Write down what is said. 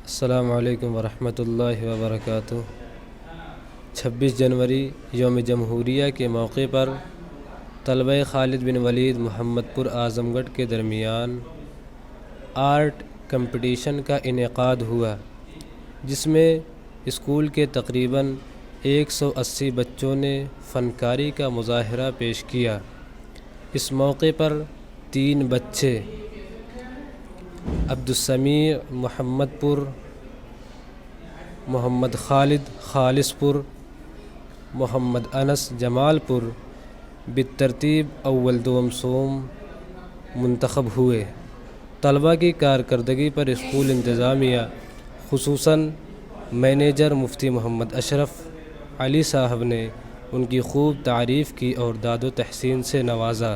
السلام علیکم ورحمۃ اللہ وبرکاتہ۔ 26 جنوری یوم جمہوریہ کے موقع پر طلبہ خالد بن ولید محمد پور اعظم گڑھ کے درمیان آرٹ کمپٹیشن کا انعقاد ہوا، جس میں اسکول کے تقریباً 180 بچوں نے فنکاری کا مظاہرہ پیش کیا۔ اس موقع پر 3 بچے عبدالسمیع محمد پور، محمد خالد خالص پور، محمد انس جمال پور بالترتیب اول دوم سوم منتخب ہوئے۔ طلباء کی کارکردگی پر اسکول انتظامیہ خصوصاً مینیجر مفتی محمد اشرف علی صاحب نے ان کی خوب تعریف کی اور داد و تحسین سے نوازا۔